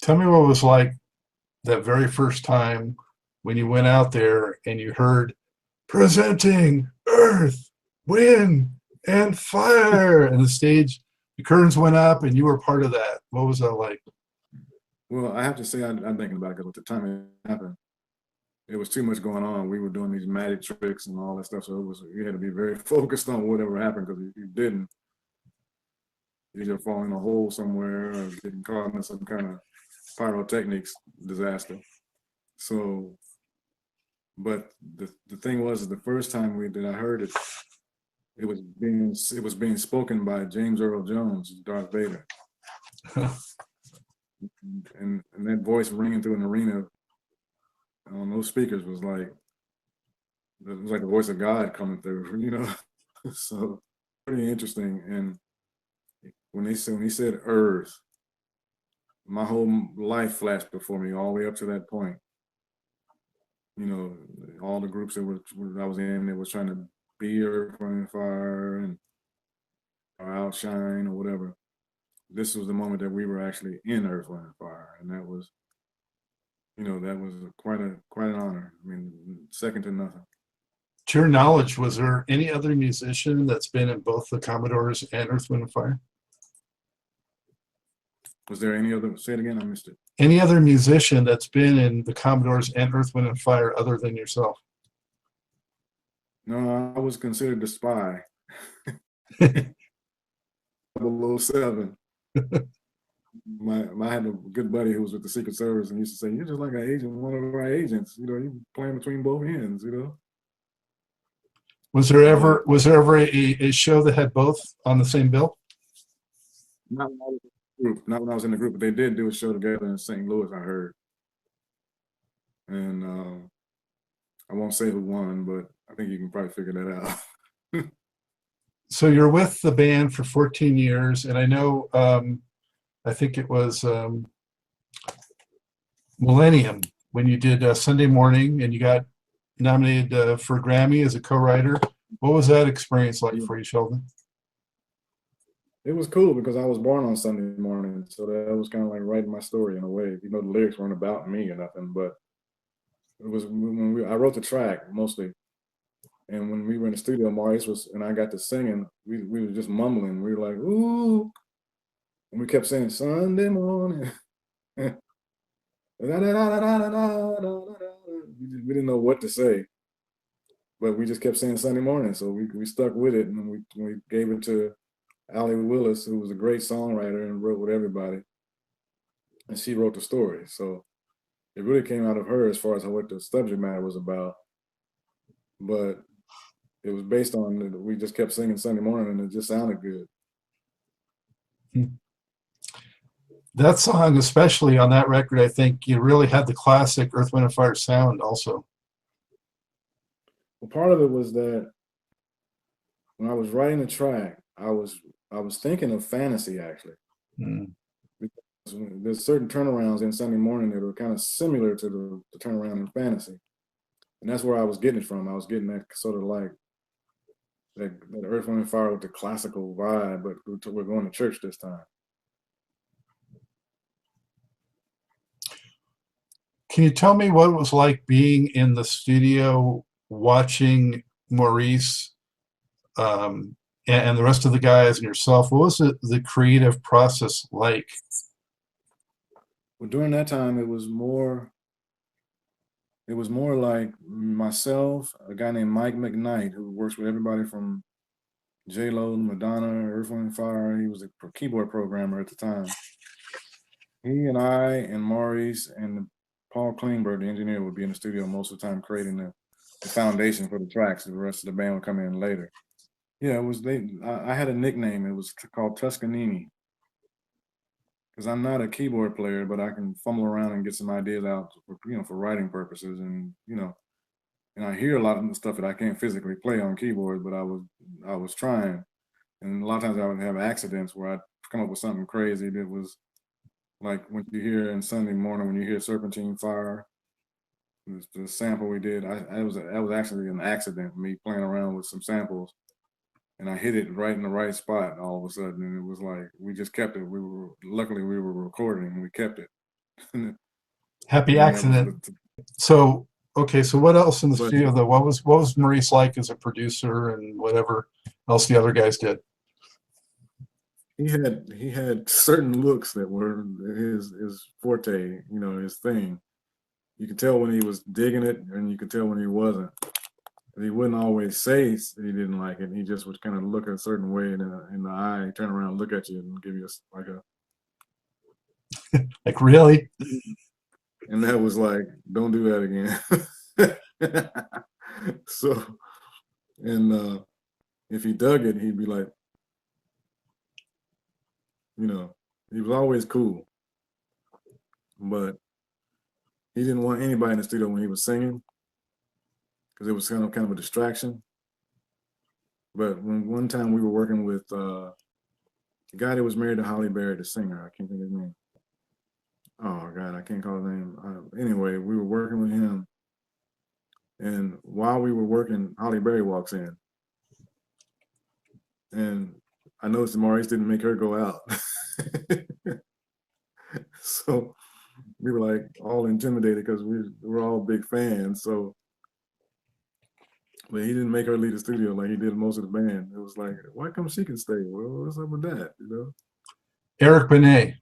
Tell me what it was like that very first time when you went out there and you heard presenting Earth, Wind, and Fire, and the stage, the curtains went up, and you were part of that. What was that like? Well, I have to say I'm thinking about it because at the time it happened, it was too much going on. We were doing these magic tricks and all that stuff, so it was you had to be very focused on whatever happened because if you didn't, you either fall in a hole somewhere or getting caught in some kind of pyrotechnics disaster. So, but the thing was, the first time that I heard it, it was being spoken by James Earl Jones, Darth Vader, and that voice ringing through an arena on those speakers was like it was like the voice of God coming through, So pretty interesting. And when he said Earth, my whole life flashed before me all the way up to that point. You know, all the groups I was in, that was trying to be Earth, Wind, and Fire, and or outshine or whatever. This was the moment that we were actually in Earth, Wind, and Fire, and that was quite an honor. I mean, second to nothing. To your knowledge, was there any other musician that's been in both the Commodores and Earth, Wind, and Fire? Was there any other? Say it again. I missed it. Any other musician that's been in the Commodores and Earth, Wind, and Fire other than yourself? No, I was considered the spy. 007. I had a good buddy who was with the Secret Service and used to say, "You're just like an agent, one of our agents. You playing between both ends." Was there ever a show that had both on the same bill? Not when I was in the group. Not when I was in the group, but they did do a show together in St. Louis, I heard. And I won't say who won, but I think you can probably figure that out. So you're with the band for 14 years, and I know, I think it was Millennium when you did Sunday Morning, and you got nominated for a Grammy as a co-writer. What was that experience like for you, Sheldon? It was cool because I was born on Sunday morning, so that was kind of like writing my story in a way. The lyrics weren't about me or nothing, but it was when I wrote the track mostly. And when we were in the studio, Maurice and I got to singing, we were just mumbling. We were like, ooh, and we kept saying Sunday morning. We didn't know what to say, but we just kept saying Sunday morning. So we stuck with it, and we gave it to Allie Willis, who was a great songwriter and wrote with everybody, and she wrote the story. So it really came out of her as far as what the subject matter was about. But it was based on we just kept singing Sunday morning, and it just sounded good. That song, especially on that record, I think you really had the classic Earth, Wind, and Fire sound also. Well, part of it was that when I was writing the track, I was thinking of fantasy actually. There's certain turnarounds in Sunday morning that are kind of similar to the turnaround in fantasy, and that's where I was getting it from. I was getting that sort of like that Earth, Wind, and Fire with the classical vibe, but we're going to church this time. Can you tell me what it was like being in the studio watching Maurice and the rest of the guys and yourself? What was the creative process like? Well, during that time, it was more like myself, a guy named Mike McKnight, who works with everybody from J-Lo, Madonna, Earth, Wind, and Fire. He was a keyboard programmer at the time. He and I and Maurice and Paul Klingberg, the engineer, would be in the studio most of the time creating the foundation for the tracks. The rest of the band would come in later. Yeah, it was I had a nickname. It was called Tuscanini, because I'm not a keyboard player, but I can fumble around and get some ideas out, for writing purposes, and I hear a lot of the stuff that I can't physically play on keyboard, but I was trying, and a lot of times I would have accidents where I'd come up with something crazy that was like when you hear in Sunday morning when you hear Serpentine Fire, the sample we did. That was actually an accident, me playing around with some samples, and I hit it right in the right spot all of a sudden, and it was like we just kept it. Luckily we were recording and we kept it. Happy And that was accident. So, okay, so what else in the but studio though? What was Maurice like as a producer and whatever else the other guys did? he had certain looks that were his forte, his thing. You could tell when he was digging it, and you could tell when he wasn't. He wouldn't always say he didn't like it. He just would kind of look a certain way in the eye, turn around, look at you, and give you like a. Like, really? And that was like, don't do that again. So, and if he dug it, he'd be like, he was always cool, but he didn't want anybody in the studio when he was singing because it was kind of a distraction. But when one time we were working with the guy that was married to Holly Berry, the singer, I can't think of his name. Oh God, I can't call his name. Anyway, we were working with him, and while we were working, Holly Berry walks in, and I noticed that Maurice didn't make her go out. So we were like all intimidated because we were all big fans. So, but he didn't make her leave the studio like he did most of the band. It was like, why come she can stay? Well, what's up with that? Eric Benet.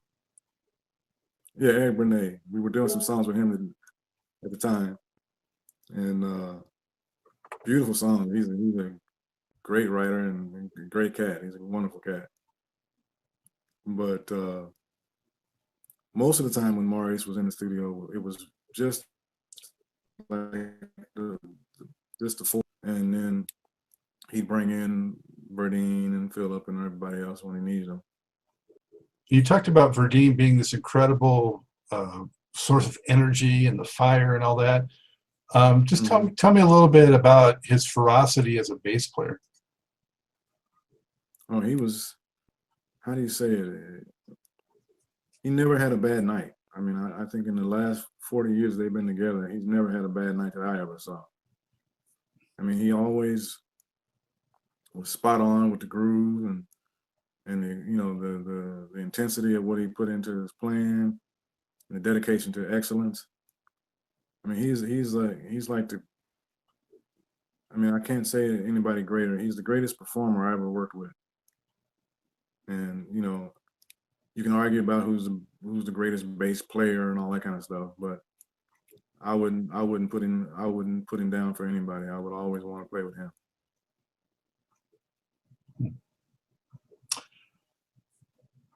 Yeah, Eric Benet. We were doing some songs with him at the time, and beautiful songs. He's a great writer and a great cat. He's a wonderful cat. But most of the time when Maurice was in the studio, it was just like just the four, and then he'd bring in Verdine and Philip and everybody else when he needs them. You talked about Verdine being this incredible source of energy and the fire and all that. Just tell me a little bit about his ferocity as a bass player. Oh, he was, how do you say it? He never had a bad night. I mean, I think in the last 40 years they've been together, he's never had a bad night that I ever saw. I mean, he always was spot on with the groove and the intensity of what he put into his playing, and the dedication to excellence. I mean, he's like the. I mean, I can't say anybody greater. He's the greatest performer I ever worked with, and you can argue about who's the greatest bass player and all that kind of stuff, but I wouldn't put him down for anybody. I would always want to play with him.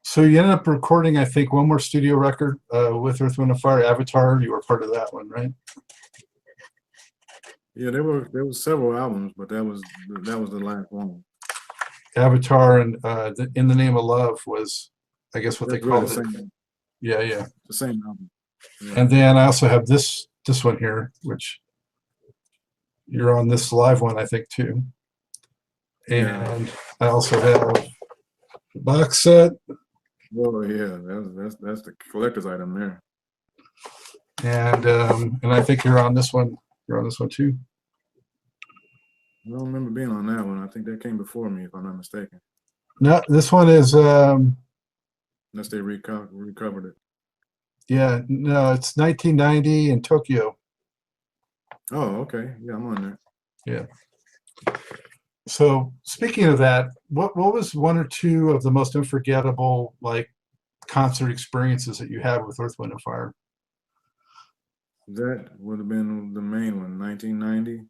So you ended up recording, I think, one more studio record with Earth, Wind & Fire, Avatar. You were part of that one, right? Yeah, there were several albums, but that was the last one. Avatar and In the Name of Love was, I guess, what That's they called really it. Yeah. the same album. Yeah. And then I also have this one here, which you're on this live one, I think, too. And I also have the box set. Well, yeah, that's the collector's item there. And I think you're on this one. You're on this one too. I don't remember being on that one. I think that came before me, if I'm not mistaken. No, this one is. Unless they recovered it. Yeah, no, it's 1990 in Tokyo. Oh, okay. Yeah, I'm on there. Yeah. So speaking of that, what was one or two of the most unforgettable concert experiences that you had with Earth, Wind & Fire? That would have been the main one, 1990.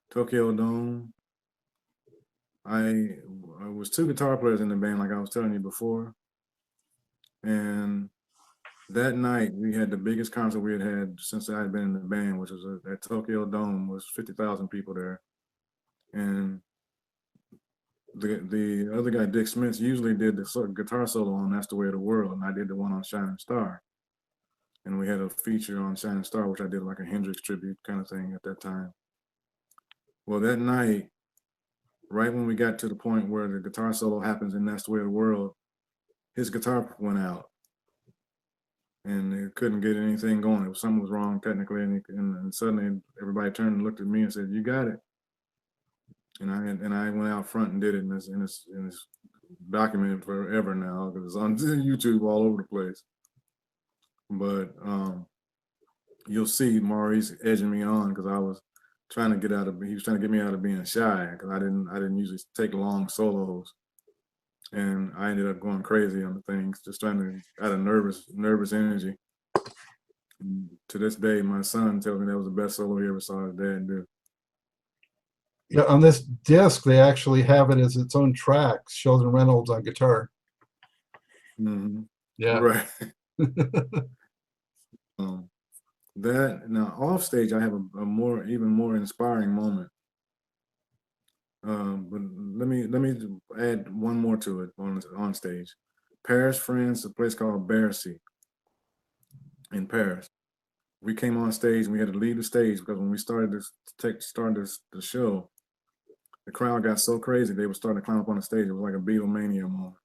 Tokyo Dome. I was two guitar players in the band, like I was telling you before. And that night we had the biggest concert we had since I had been in the band, which was at Tokyo Dome. Was 50,000 people there. And the other guy, Dick Smith, usually did the guitar solo on That's the Way of the World, and I did the one on Shining Star. And we had a feature on Shining Star, which I did like a Hendrix tribute kind of thing at that time. Well, that night, right when we got to the point where the guitar solo happens in That's the Way of the World, his guitar went out. And it couldn't get anything going. Something was wrong technically, and suddenly everybody turned and looked at me and said, "You got it." And I went out front and did it, and it's documented forever now because it's on YouTube all over the place. but you'll see Maurice edging me on because I was trying to he was trying to get me out of being shy because I didn't usually take long solos, and I ended up going crazy on the things, just trying to out of nervous energy. And to this day, my son tells me that was the best solo he ever saw his dad do. Yeah, on this disc, they actually have it as its own track, Sheldon Reynolds on guitar. Mm-hmm. Yeah. Right. That now off stage, I have a even more inspiring moment. But let me add one more to it on stage. Paris, France, a place called Bercy in Paris. We came on stage and we had to leave the stage because when we started the show, the crowd got so crazy they were starting to climb up on the stage. It was like a Beatlemania moment.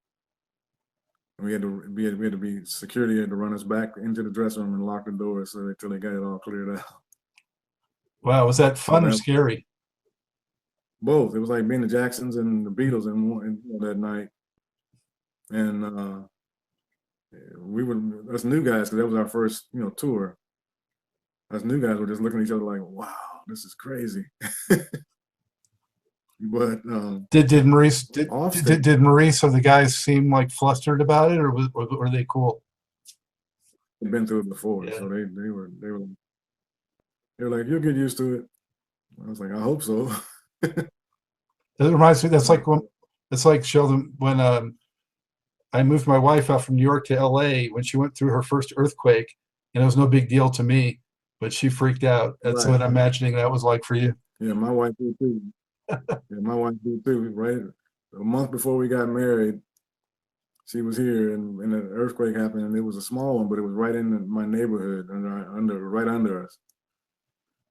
And we had to be security had to run us back into the dressing room and lock the doors until they got it all cleared out. Wow, was that fun or scary? Both. It was like being the Jacksons and the Beatles in that night. And we were us new guys, because that was our first tour. Us new guys were just looking at each other like, wow, this is crazy. But did Maurice did Maurice or the guys seem like flustered about it, or were they cool? They'd been through it before, yeah. So they were like, you'll get used to it. I was like, I hope so. It reminds me, it's like Sheldon, when I moved my wife out from New York to LA when she went through her first earthquake, and it was no big deal to me, but she freaked out. That's right. What I'm imagining that was like for you. Yeah, my wife did too. Yeah, my wife did too. Right, a month before we got married, she was here, and an earthquake happened, and it was a small one, but it was right in my neighborhood, right under us.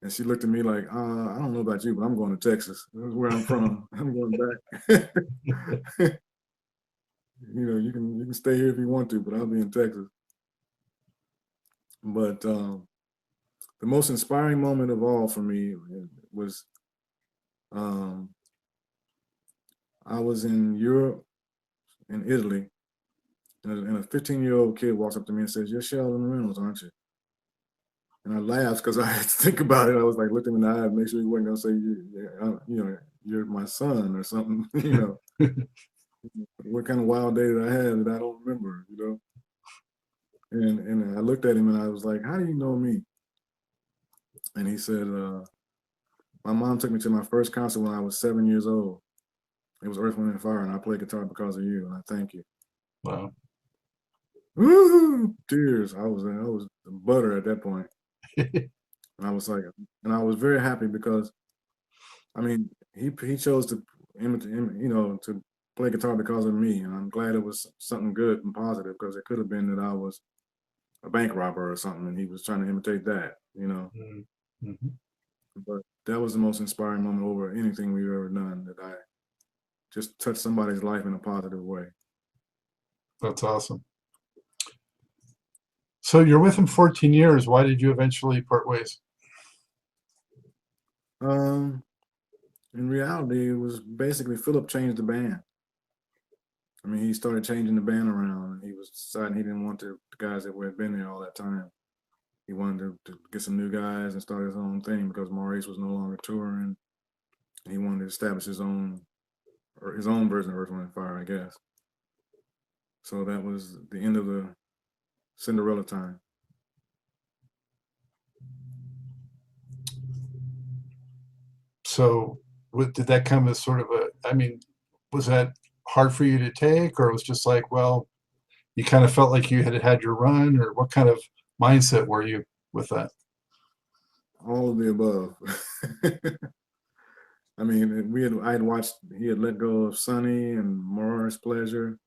And she looked at me like, I don't know about you, but I'm going to Texas. That's where I'm from. I'm going back. You can stay here if you want to, but I'll be in Texas. But the most inspiring moment of all for me was I was in Europe, in Italy, and a 15-year-old kid walks up to me and says, "You're Sheldon Reynolds, aren't you?" And I laughed because I had to think about it. I was like, looked him in the eye and make sure he wasn't gonna say, you're my son or something. What kind of wild day did I have that I don't remember? And I looked at him and I was like, "How do you know me?" And he said, "My mom took me to my first concert when I was 7 years old. It was Earth, Wind, and Fire, and I played guitar because of you, and I thank you." Wow. Woo-hoo! Tears. I was butter at that point. And I was like, and I was very happy because, I mean, he chose to to play guitar because of me, and I'm glad it was something good and positive, because it could have been that I was a bank robber or something, and he was trying to imitate that, Mm-hmm. But that was the most inspiring moment over anything we've ever done, that I just touched somebody's life in a positive way. That's awesome. So you're with him 14 years. Why did you eventually part ways? In reality, it was basically Philip changed the band. I mean, he started changing the band around, and he was deciding he didn't want the guys that had been there all that time. He wanted to get some new guys and start his own thing, because Maurice was no longer touring. He wanted to establish his own version of Earth, Wind, and Fire, I guess. So that was the end of the Cinderella time. So did that come as sort of was that hard for you to take, or it was just like, well, you kind of felt like you had your run, or what kind of mindset were you with that? All of the above. I mean, I had watched, he had let go of Sonny and Morris Pleasure,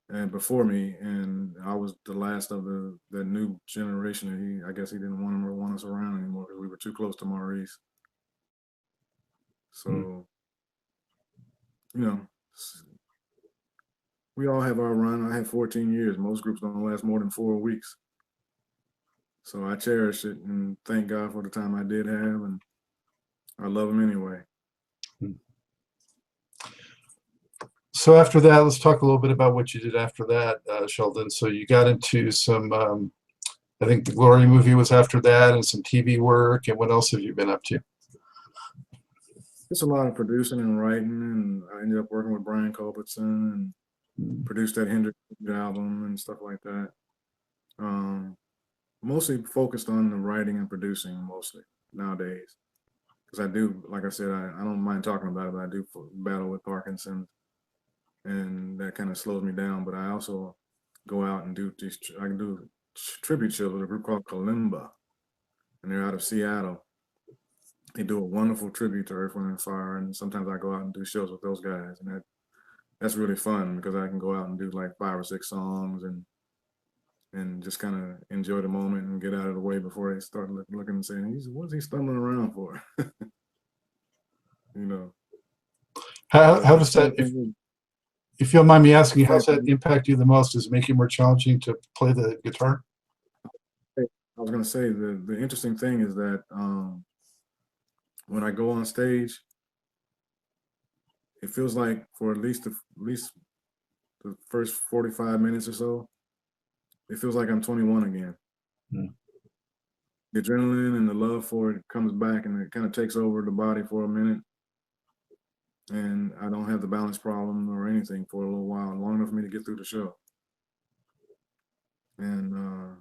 and before me, and I was the last of the new generation. I guess he didn't want us around anymore because we were too close to Maurice. So, we all have our run. I had 14 years. Most groups don't last more than 4 weeks. So I cherish it and thank God for the time I did have, and I love him anyway. So after that, let's talk a little bit about what you did after that, Sheldon. So you got into some I think the Glory movie was after that, and some TV work. And what else have you been up to? Just a lot of producing and writing, and I ended up working with Brian Culbertson and produced that Hendrix album and stuff like that. Mostly focused on the writing and producing mostly nowadays. Because I do, like I said, I don't mind talking about it, but I do battle with Parkinson's, and that kind of slows me down. But I also go out and do these, I can do tribute shows with a group called Kalimba, and they're out of Seattle. They do a wonderful tribute to Earth, Wind, and Fire, and sometimes I go out and do shows with those guys, and that's really fun because I can go out and do like 5 or 6 songs and just kind of enjoy the moment and get out of the way before they start looking and saying, "What's he stumbling around for?" You know. How does that, if you don't mind me asking, how does that impact you the most? Does it make it more challenging to play the guitar? I was going to say the interesting thing is that when I go on stage, it feels like for at least the first 45 minutes or so, it feels like I'm 21 again. The adrenaline and the love for it comes back, and it kind of takes over the body for a minute. And I don't have the balance problem or anything for a little while, long enough for me to get through the show. And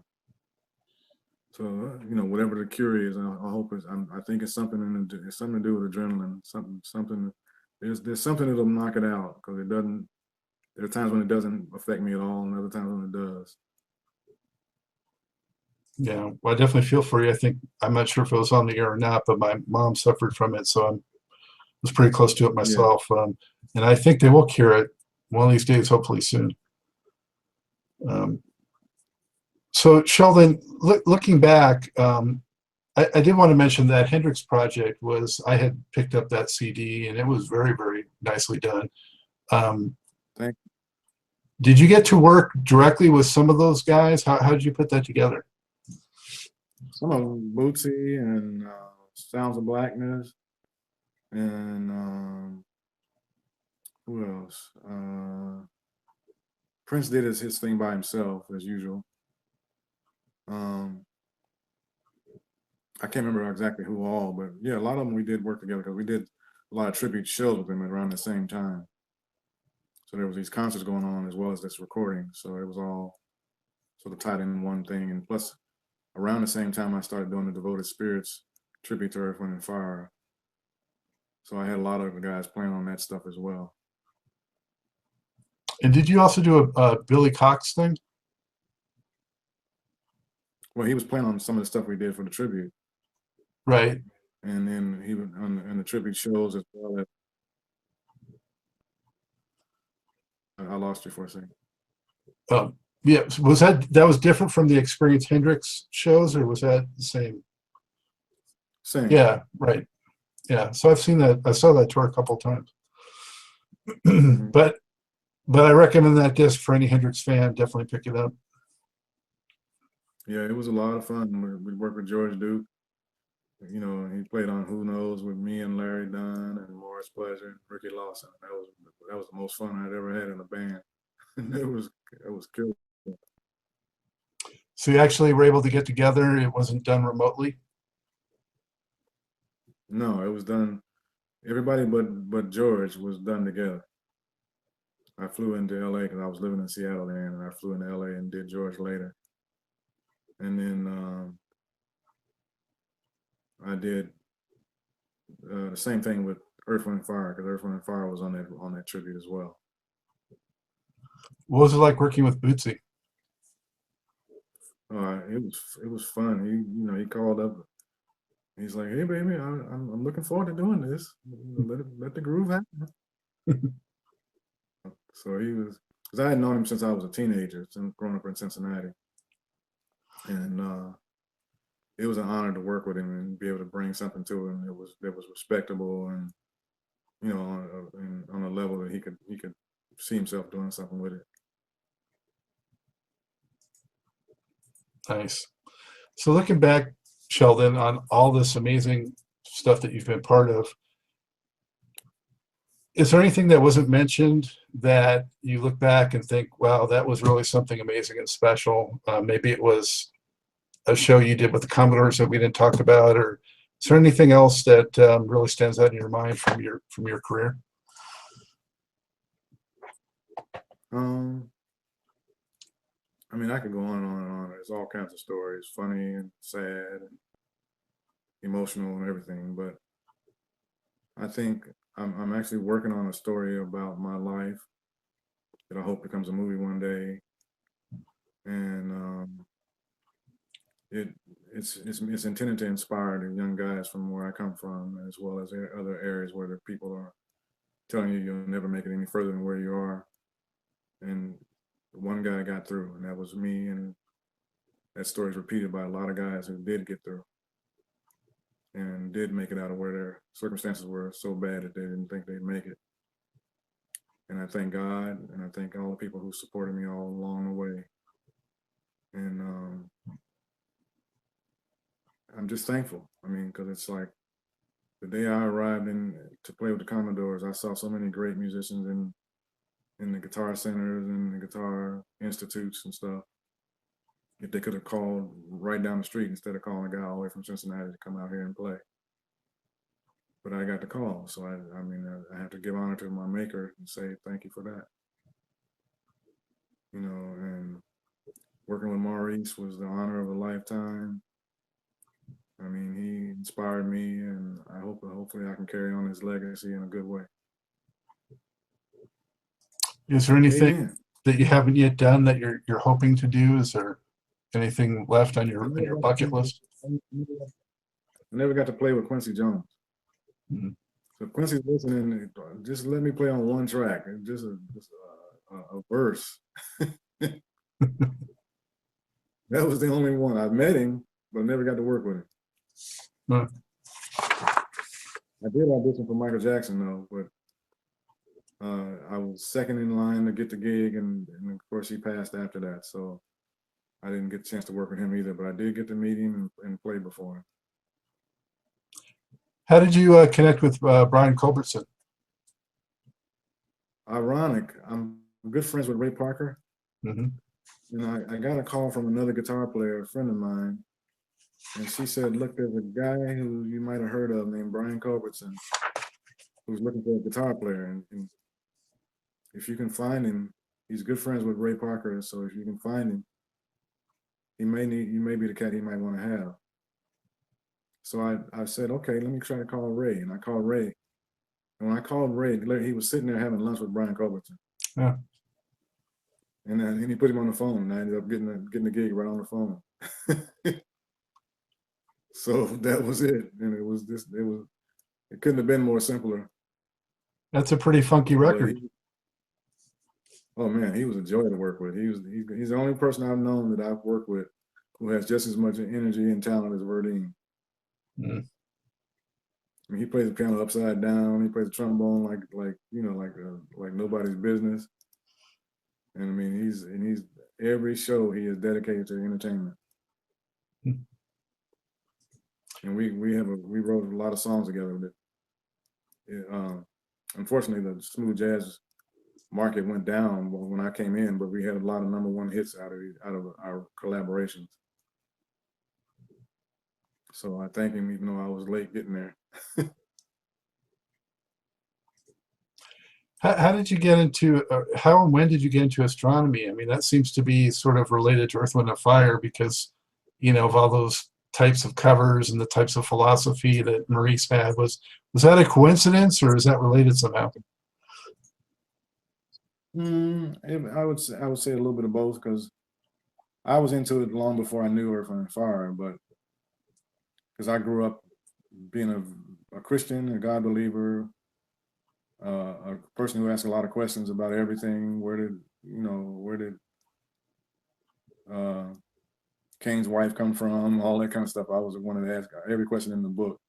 so, you know, whatever the cure is, I hope I think it's something it's something to do with adrenaline. Something. There's something that'll knock it out, because it doesn't. There are times when it doesn't affect me at all, and other times when it does. Yeah, well, I definitely feel for you. I think, I'm not sure if it was on the air or not, but my mom suffered from it, so I was pretty close to it myself. Yeah. And I think they will cure it one of these days, hopefully soon. So Sheldon, looking back, I did want to mention that Hendrix project I had picked up that CD, and it was very, very nicely done. Thank you. Did you get to work directly with some of those guys? How did you put that together? Some of them, Bootsy and Sounds of Blackness, and who else? Prince did his thing by himself, as usual. I can't remember exactly who all, but yeah, a lot of them we did work together, because we did a lot of tribute shows with them around the same time. So there was these concerts going on as well as this recording. So it was all sort of tied in one thing. And plus, around the same time, I started doing the Devoted Spirits tribute to Earth, Wind, and Fire. So I had a lot of the guys playing on that stuff as well. And did you also do a Billy Cox thing? Well, he was playing on some of the stuff we did for the tribute. Right. And then he was on the tribute shows as well. I lost you for a second. Yeah, was that was different from the Experience Hendrix shows, or was that the same? Same. Yeah, right. Yeah, so I've seen that. I saw that tour a couple of times. but I recommend that disc for any Hendrix fan. Definitely pick it up. Yeah, it was a lot of fun. We worked with George Duke. You know, he played on Who Knows with me and Larry Dunn and Morris Pleasure and Ricky Lawson. That was the most fun I'd ever had in a band. it was cool. So you actually were able to get together. It wasn't done remotely? No, it was done. Everybody but George was done together. I flew into LA because I was living in Seattle then, and I flew into LA and did George later. And then I did the same thing with Earth, Wind, and Fire, because Earth, Wind, and Fire was on that tribute as well. What was it like working with Bootsy? It was fun. He called up. He's like, "Hey, baby, I'm looking forward to doing this. Let the groove happen." So he was, because I had known him since I was a teenager, since growing up in Cincinnati, and it was an honor to work with him and be able to bring something to him that was respectable, and on a level that he could see himself doing something with it. Nice. So looking back, Sheldon, on all this amazing stuff that you've been part of, is there anything that wasn't mentioned that you look back and think, wow, that was really something amazing and special? Maybe it was a show you did with the Commodores that we didn't talk about, or is there anything else that really stands out in your mind from your career? I mean, I could go on and on and on. There's all kinds of stories, funny and sad and emotional and everything. But I think I'm actually working on a story about my life that I hope becomes a movie one day. And it's intended to inspire the young guys from where I come from, as well as other areas where the people are telling you you'll never make it any further than where you are. And one guy got through, and that was me. And that story is repeated by a lot of guys who did get through and did make it out of where their circumstances were so bad that they didn't think they'd make it. And I thank God, and I thank all the people who supported me all along the way. And I'm just thankful. I mean, because it's like the day I arrived in to play with the Commodores, I saw so many great musicians in the guitar centers and the guitar institutes and stuff. If they could have called right down the street instead of calling a guy all the way from Cincinnati to come out here and play. But I got the call, so I mean, I have to give honor to my maker and say thank you for that. You know, and working with Maurice was the honor of a lifetime. I mean, he inspired me, and I hope hopefully I can carry on his legacy in a good way. Is there anything Amen. that you haven't yet done that you're hoping to do? Is there anything left on your bucket list? I never got to play with Quincy Jones. Mhm. So if Quincy's listening, just let me play on one track, just a verse. That was the only one. I met him, but never got to work with him. Huh. I did audition for Michael Jackson though, but I was second in line to get the gig, and of course he passed after that, so I didn't get a chance to work with him either. But I did get to meet him and play before him. How did you connect with Brian Culbertson? Ironic, I'm good friends with Ray Parker. Mm-hmm. And I got a call from another guitar player, a friend of mine, and she said, look, there's a guy who you might have heard of named Brian Culbertson who's looking for a guitar player. And if you can find him, he's good friends with Ray Parker, so if you can find him, you may be the cat he might want to have. So I said, okay, let me try to call Ray. And I called Ray. And when I called Ray, he was sitting there having lunch with Brian Culbertson. Yeah. And he put him on the phone, and I ended up getting the gig right on the phone. So that was it. And it couldn't have been more simpler. That's a pretty funky record. Oh man, he was a joy to work with. He's the only person I've known that I've worked with who has just as much energy and talent as Verdine. Mm. I mean, he plays the piano upside down. He plays the trombone like nobody's business. And I mean, he's every show he is dedicated to entertainment. Mm. And we wrote a lot of songs together. Unfortunately, the smooth jazz market went down when I came in, but we had a lot of #1 hits out of our collaborations. So I thank him, even though I was late getting there. How did you get into, how and when did you get into astronomy? I mean, that seems to be sort of related to Earth, Wind, and Fire because, you know, of all those types of covers and the types of philosophy that Maurice had. Was that a coincidence, or is that related somehow? I would say a little bit of both, because I was into it long before I knew Earth, Wind, and Fire, but because I grew up being a Christian, a God believer, a person who asked a lot of questions about everything. Where did Cain's wife come from? All that kind of stuff. I was one to ask every question in the book.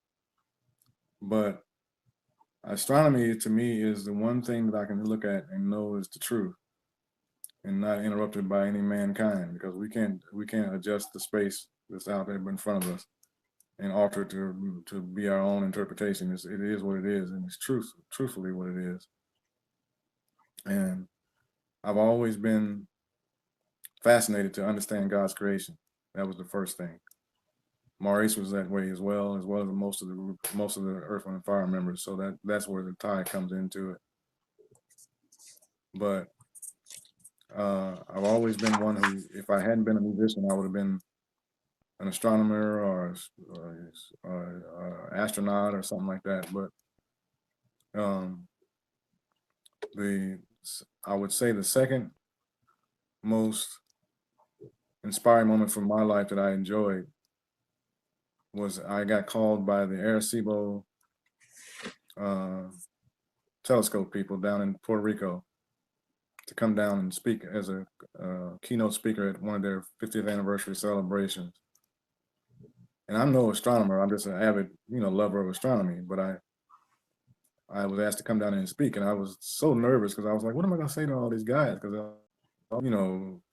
But astronomy to me is the one thing that I can look at and know is the truth, and not interrupted by any mankind, because we can't adjust the space that's out there in front of us and alter it to be our own interpretation. It is what it is, and it's truthfully what it is. And I've always been fascinated to understand God's creation. That was the first thing. Maurice was that way as well as most of the Earth, Wind and Fire members. So that's where the tie comes into it. But I've always been one who, if I hadn't been a musician, I would have been an astronomer or astronaut or something like that. But I would say the second most inspiring moment from my life that I enjoyed was I got called by the Arecibo telescope people down in Puerto Rico to come down and speak as a keynote speaker at one of their 50th anniversary celebrations. And I'm no astronomer. I'm just an avid, lover of astronomy. But I was asked to come down and speak, and I was so nervous because I was like, what am I going to say to all these guys? Because,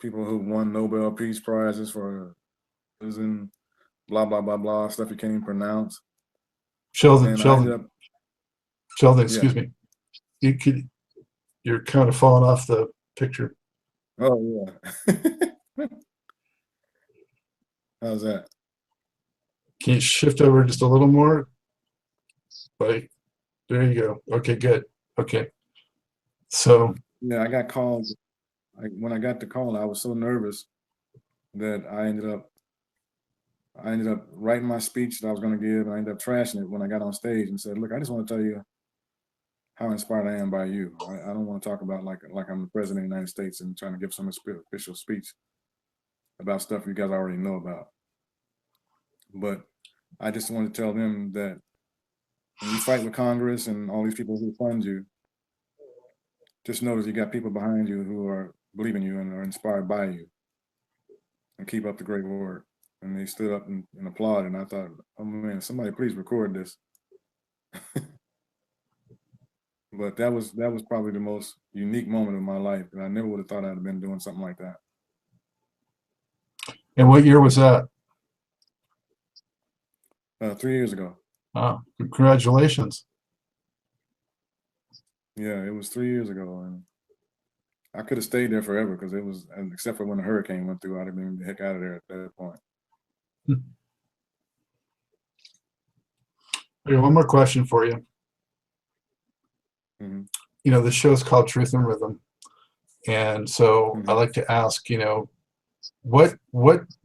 people who won Nobel Peace Prizes for and blah, blah, blah, blah, stuff you can't even pronounce. Sheldon, yeah. excuse me. You're kind of falling off the picture. Oh, yeah. How's that? Can you shift over just a little more? Like, there you go. Okay, good. Okay. So. Yeah, I got called. When I got the call, I was so nervous that I ended up writing my speech that I was going to give, and I ended up trashing it when I got on stage and said, look, I just want to tell you how inspired I am by you. I don't want to talk about like I'm the president of the United States and trying to give some official speech about stuff you guys already know about. But I just want to tell them that when you fight with Congress and all these people who fund you, just know that you got people behind you who are believing you and are inspired by you, and keep up the great work. And they stood up and applauded, and I thought, oh man, somebody please record this. But that was probably the most unique moment of my life, and I never would have thought I'd have been doing something like that. And what year was that? 3 years ago. Oh, congratulations. Yeah, it was 3 years ago, and I could have stayed there forever because it was, except for when the hurricane went through, I'd have been the heck out of there at that point. Okay, one more question for you. Mm-hmm. The show's called Truth and Rhythm. And so Mm-hmm. I like to ask, what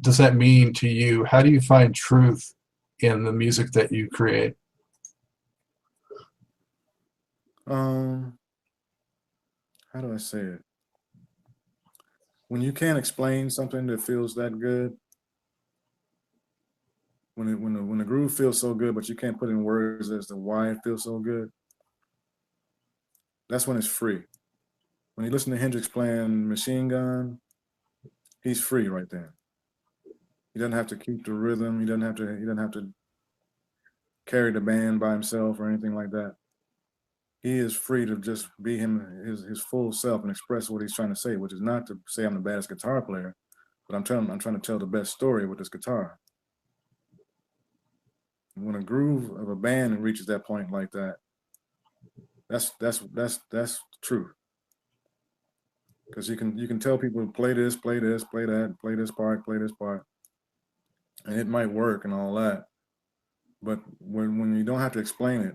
does that mean to you? How do you find truth in the music that you create? How do I say it? When you can't explain something that feels that good, when the groove feels so good, but you can't put in words as to why it feels so good, that's when it's free. When you listen to Hendrix playing Machine Gun, he's free right there. He doesn't have to keep the rhythm. He doesn't have to carry the band by himself or anything like that. He is free to just be his full self and express what he's trying to say, which is not to say I'm the baddest guitar player, but I'm trying to tell the best story with this guitar. When a groove of a band reaches that point like that, that's truth. Because you can tell people play this, play this, play that, play this part, and it might work and all that. But when you don't have to explain it,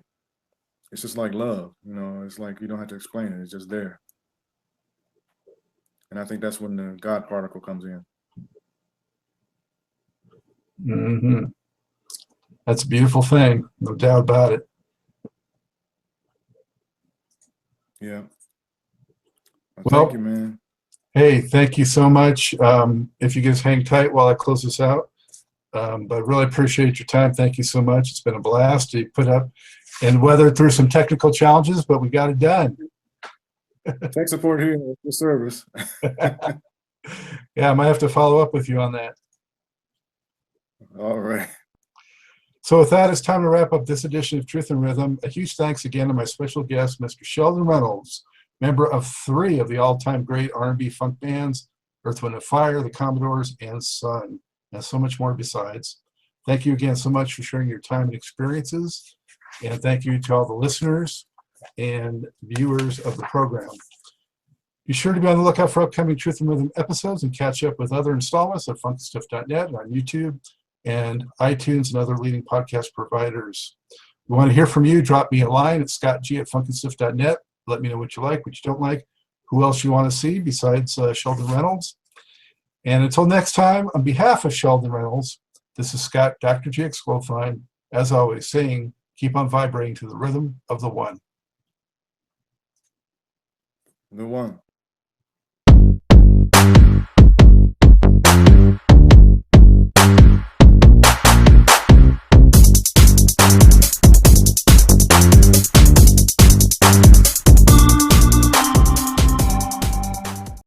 it's just like love, it's like you don't have to explain it, it's just there. And I think that's when the God particle comes in. Mm-hmm. That's a beautiful thing, no doubt about it. Yeah. Well, thank you, man. Hey, thank you so much. If you guys hang tight while I close this out. But really appreciate your time. Thank you so much. It's been a blast to put up and weathered through some technical challenges, but we got it done. Tech support here at the service. Yeah, I might have to follow up with you on that. All right. So with that, it's time to wrap up this edition of Truth and Rhythm. A huge thanks again to my special guest, Mr. Sheldon Reynolds, member of 3 of the all-time great R&B funk bands, Earth, Wind and Fire, the Commodores, and Sun, and so much more besides. Thank you again so much for sharing your time and experiences, and thank you to all the listeners and viewers of the program. Be sure to be on the lookout for upcoming Truth and Rhythm episodes and catch up with other installments at funkstuff.net and on YouTube. and iTunes and other leading podcast providers. We want to hear from you. Drop me a line at scottg@funkandstiff.net. Let me know what you like, what you don't like, who else you want to see besides Sheldon Reynolds. And until next time, on behalf of Sheldon Reynolds, this is Scott, Dr. GX Goldfine, as always, saying, keep on vibrating to the rhythm of the one. The one.